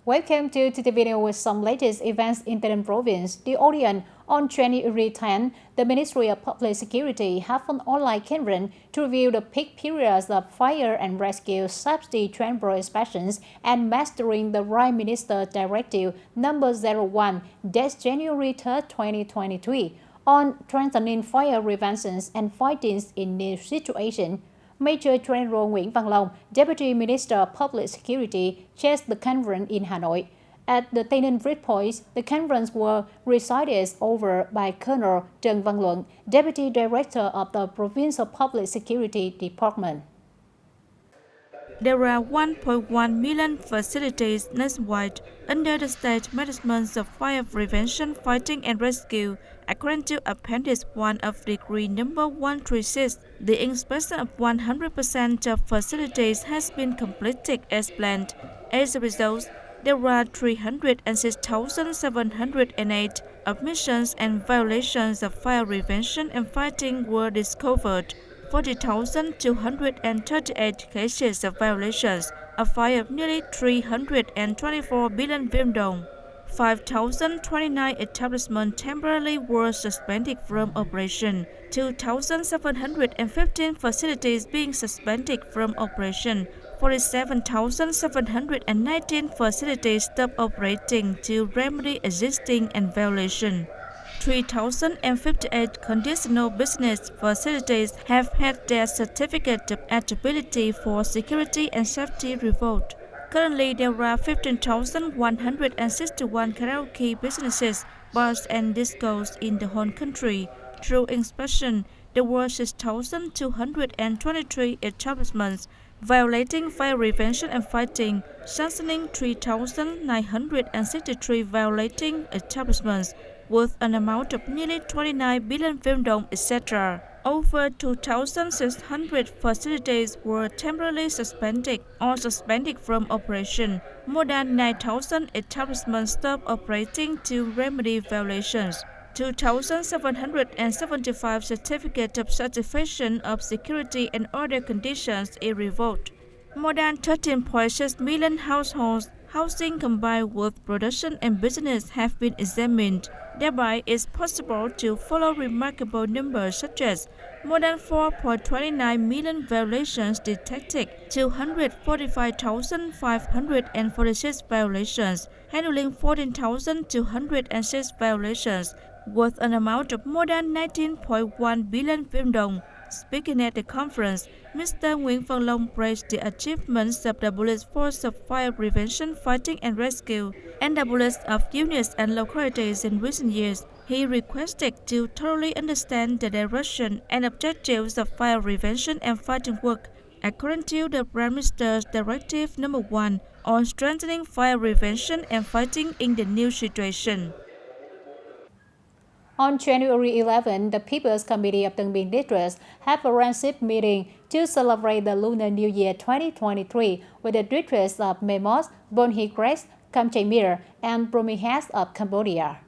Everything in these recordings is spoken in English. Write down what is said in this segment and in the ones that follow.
Welcome to TTV News with some latest events in Tây Ninh Province. The audience on January 10, the Ministry of Public Security have an online conference to review the peak periods of fire and rescue safety transfer inspections and mastering the Prime Minister Directive number 01-January 3, 2023 on strengthening fire prevention and fighting in new situations. Major General Nguyễn Văn Long, Deputy Minister of Public Security, chaired the conference in Hanoi. At the TayNinhTV Point, the conference was presided over by Colonel Trần Văn Luận, Deputy Director of the Provincial Public Security Department. There are 1.1 million facilities nationwide under the state management of fire prevention, fighting and rescue. According to Appendix 1 of Decree number 136, the inspection of 100% of facilities has been completed as planned. As a result, there are 306,708 omissions and violations of fire prevention and fighting were discovered. 40,238 cases of violations of fire of nearly 324 billion Vietnam đồng. 5,029 establishments temporarily were suspended from operation. 2,715 facilities being suspended from operation. 47,719 facilities stopped operating to remedy existing and violation. 3,058 conditional business facilities have had their certificate of eligibility for security and safety revoked. Currently, there are 15,161 karaoke businesses, bars and discos in the whole country. Through inspection, there were 6,223 establishments violating fire prevention and fighting, sanctioning 3,963 violating establishments, worth an amount of nearly 29 billion Vietnam đồng, etc. Over 2,600 facilities were temporarily suspended or suspended from operation. More than 9,000 establishments stopped operating to remedy violations. 2,775 certificates of certification of security and other conditions is revoked. More than 13.6 million households housing combined with production and business have been examined. Thereby, it's possible to follow remarkable numbers such as more than 4.29 million violations detected, 245,546 violations, handling 14,206 violations, worth an amount of more than 19.1 billion Vietnam đồng. Speaking at the conference, Mr. Nguyễn Văn Long praised the achievements of the police force of fire prevention, fighting and rescue, and the police of units and localities in recent years. He requested to thoroughly understand the direction and objectives of fire prevention and fighting work, according to the Prime Minister's Directive number 1 on strengthening fire prevention and fighting in the new situation. On January 11, the People's Committee of Tân Biên District have arranged meeting to celebrate the Lunar New Year 2023 with the districts of Memos, Bonhigres, Kamchaimir, and Promihas of Cambodia.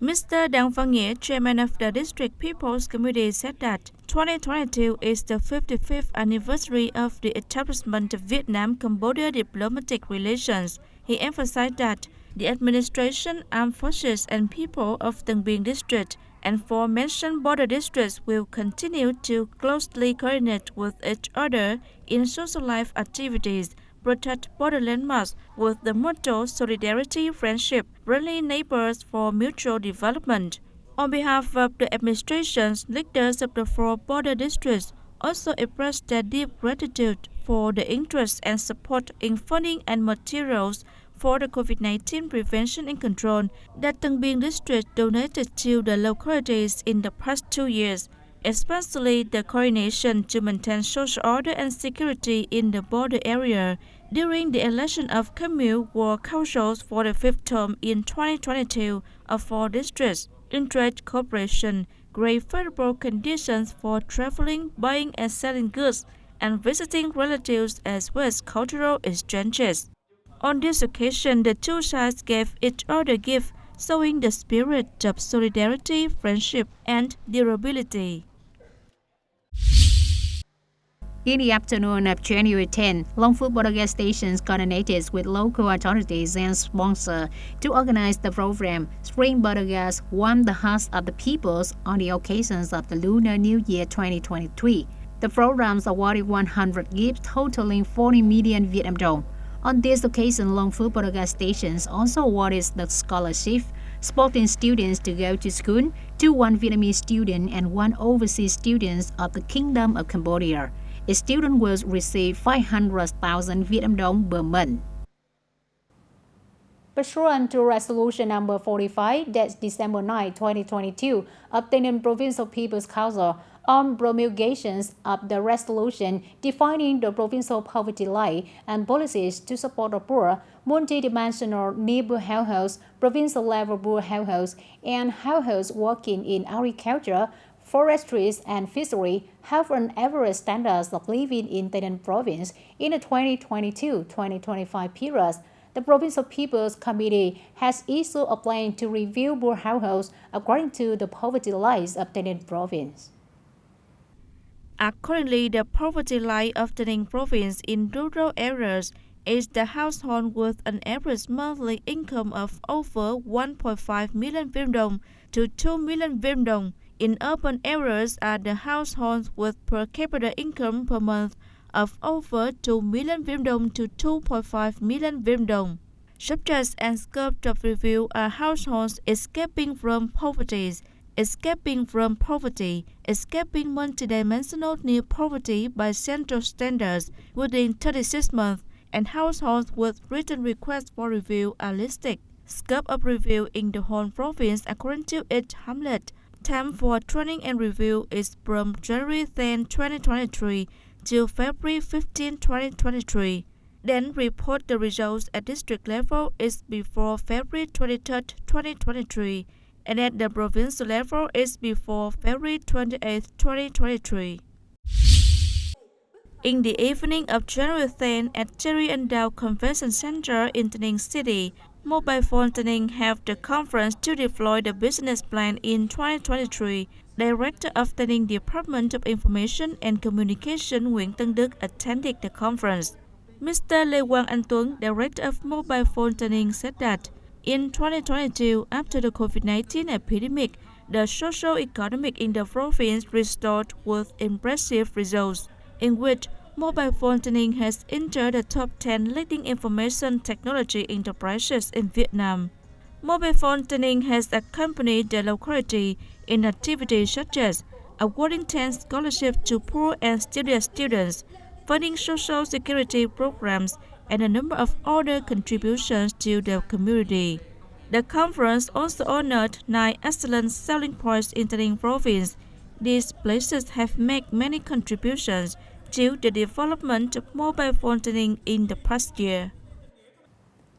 Mr. Đặng Văn Nghĩa, chairman of the District People's Committee, said that 2022 is the 55th anniversary of the establishment of Vietnam-Cambodia diplomatic relations. He emphasized that the administration, armed forces, and people of Tân Biên District and four mentioned border districts will continue to closely coordinate with each other in social life activities, protect border landmarks with the motto Solidarity, Friendship, Friendly Neighbors for Mutual Development. On behalf of the administrations, leaders of the four border districts also expressed their deep gratitude for the interest and support in funding and materials for the COVID-19 prevention and control that Tân Biên District donated to the localities in the past 2 years, especially the coordination to maintain social order and security in the border area during the election of commune ward councils for the fifth term in 2022 of four districts, intrade cooperation, great favorable conditions for traveling, buying and selling goods, and visiting relatives as well as cultural exchanges. On this occasion, the two sides gave each other gifts, showing the spirit of solidarity, friendship, and durability. In the afternoon of January 10, Longfu border gas stations coordinated with local authorities and sponsors to organize the program Spring Border Gas Warm the Hearts of the Peoples on the occasions of the Lunar New Year 2023. The programs awarded 100 gifts totaling 40 million Vietnam dong. On this occasion, Longfu border gas stations also awarded the scholarship, supporting students to go to school to one Vietnamese student and one overseas student of the Kingdom of Cambodia. A student will receive 500,000 Vietnam dong per month. Pursuant to Resolution number 45, dated December 9, 2022, of the Provincial People's Council on promulgations of the resolution defining the provincial poverty line and policies to support the poor, multidimensional neighborhood households, provincial-level poor households, and households working in agriculture, forestry and fishery have an average standards of living in Tây Ninh province in the 2022-2025 period. The Provincial People's Committee has issued a plan to review poor households according to the poverty lines of Tây Ninh province. Accordingly, the poverty line of Tây Ninh province in rural areas is the household with an average monthly income of over 1.5 million Vietnam dong to 2 million Vietnam dong. In urban areas are the households with per capita income per month of over 2 million Vietnam dong to 2.5 million Vietnam dong. Subjects and scope of review are households escaping from poverty, escaping multidimensional near poverty by central standards within 36 months, and households with written requests for review are listed. Scope of review in the whole province according to its hamlet. Time for training and review is from January 10, 2023 till February 15, 2023. Then report the results at district level is before February 23, 2023, and at the provincial level is before February 28, 2023. In the evening of January 10 at Cherry and Dow Convention Center in Tây Ninh City, Mobile Phone Tây Ninh held the conference to deploy the business plan in 2023. Director of Tây Ninh Department of Information and Communication Nguyễn Tân Đức attended the conference. Mr. Lê Quang Anh Tuấn, Director of Mobile Phone Tây Ninh, said that in 2022, after the COVID-19 epidemic, the socio-economic in the province restored with impressive results, in which Mobile Phone Tây Ninh has entered the top 10 leading information technology enterprises in Vietnam. Mobile Phone Tây Ninh has accompanied the locality in activities such as awarding 10 scholarships to poor and studious students, funding social security programs, and a number of other contributions to the community. The conference also honored 9 excellent selling points in Tây Ninh province. These places have made many contributions to the development of Mobile Phone Tây Ninh in the past year.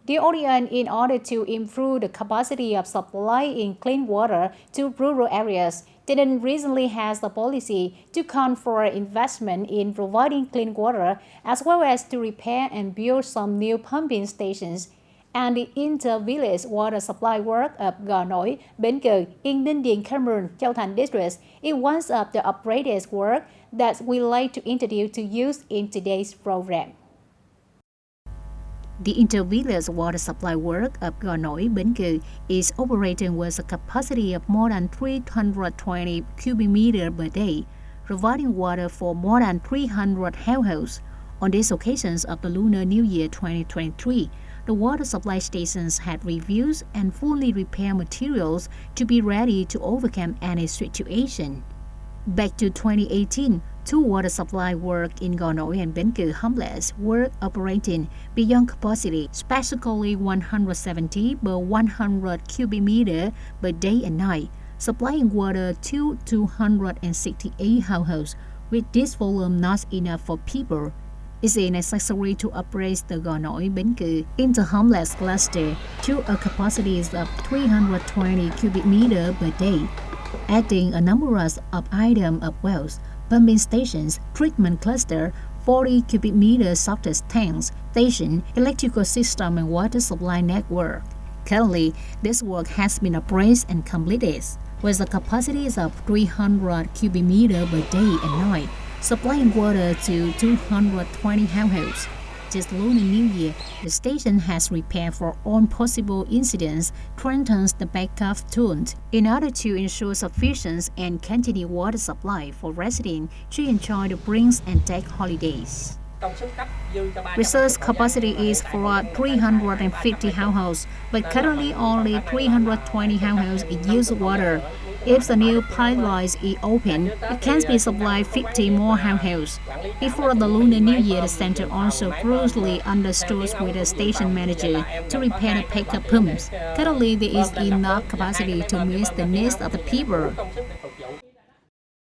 The audience, in order to improve the capacity of supply in clean water to rural areas, Tây Ninh recently has a policy to call for investment in providing clean water, as well as to repair and build some new pumping stations. And the inter-village water supply work of Gò Nổi, Bến Cừ in Ninh Điền, Cameroon, Châu Thành district is one of the upgraded work that we like to introduce to use in today's program. The inter-village water supply work of Gò Nổi, Bến Cừ is operating with a capacity of more than 320 cubic meters per day, providing water for more than 300 households. On these occasions of the Lunar New Year 2023, the water supply stations had reviews and fully repaired materials to be ready to overcome any situation. Back to 2018, 2 water supply work in Gò Nổi and Bến Cừ hamlets were operating beyond capacity, specifically 170 per 100 cubic meter per day and night, supplying water to 268 households. With this volume not enough for people, it is necessary to upgrade the Gò Nổi Bến Cừ inter-hamlet cluster to a capacity of 320 cubic meter per day, adding a number of items of wells, pumping stations, treatment cluster, 40 cubic meter surface tanks, station, electrical system and water supply network. Currently, this work has been appraised and completed, with a capacity of 300 cubic meter per day and night. supplying water to 220 households. This Lunar New Year, the station has prepared for all possible incidents, strengthens the backup tools in order to ensure sufficient and continued water supply for residents to enjoy the brings and take holidays. Reserve capacity is for 350 households, but currently only 320 households use water. If the new pipeline is open, it can be supplied 50 more households. Before the Lunar New Year, the center also closely understood with the station manager to repair the backup pumps. Currently, there is enough capacity to meet the needs of the people.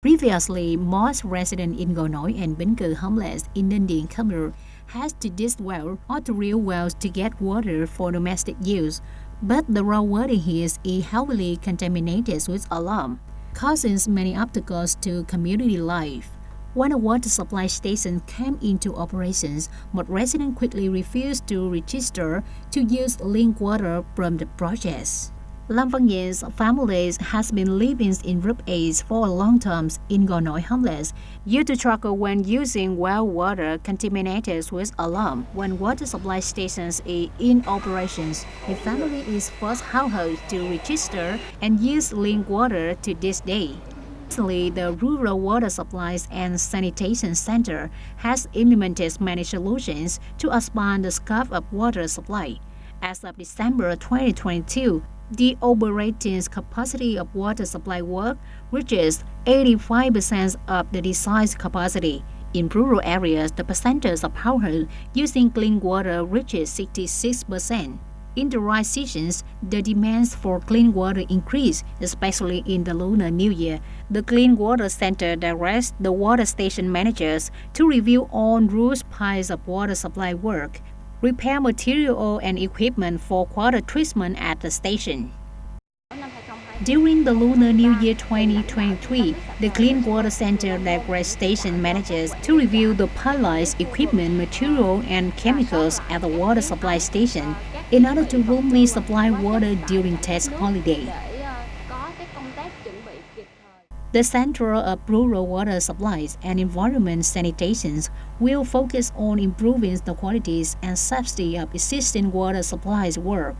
Previously, most residents in Gò Nối and Bến Cừ homeless in Indian Khmer had to dig well or to drill wells to get water for domestic use. But the raw water here is heavily contaminated with alarm, causing many obstacles to community life. When a water supply station came into operations, most residents quickly refused to register to use link water from the projects. Lam Văn Nhien's families has been living in group A's for a long time in Gò Nối homeless due to struggle when using well water contaminated with alarm. When water supply stations are in operations, the family is first household to register and use link water to this day. Recently, the Rural Water Supplies and Sanitation Center has implemented many solutions to expand the scope of water supply. As of December 2022, the operating capacity of water supply work reaches 85% of the desired capacity. In rural areas, the percentage of households using clean water reaches 66%. In the dry seasons, the demands for clean water increase, especially in the Lunar New Year. The Clean Water Center directs the water station managers to review all rules piles of water supply work, repair material and equipment for water treatment at the station. During the Lunar New Year 2023, the Clean Water Center directs station managers to review the pipelines, equipment, material, and chemicals at the water supply station in order to roomly supply water during test holiday. The Center of Rural Water Supplies and Environment Sanitations will focus on improving the qualities and safety of existing water supplies work.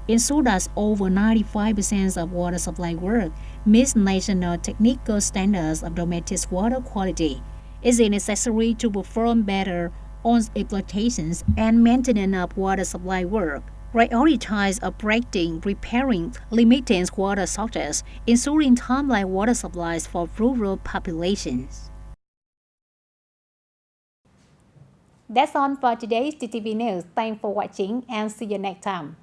Ensure that over 95% of water supply work meets national technical standards of domestic water quality. Is it necessary to perform better on exploitations and maintenance of water supply work? Prioritize operating, repairing, limiting water shortages, ensuring timely water supplies for rural populations. That's all for today's TTV News. Thanks for watching and see you next time.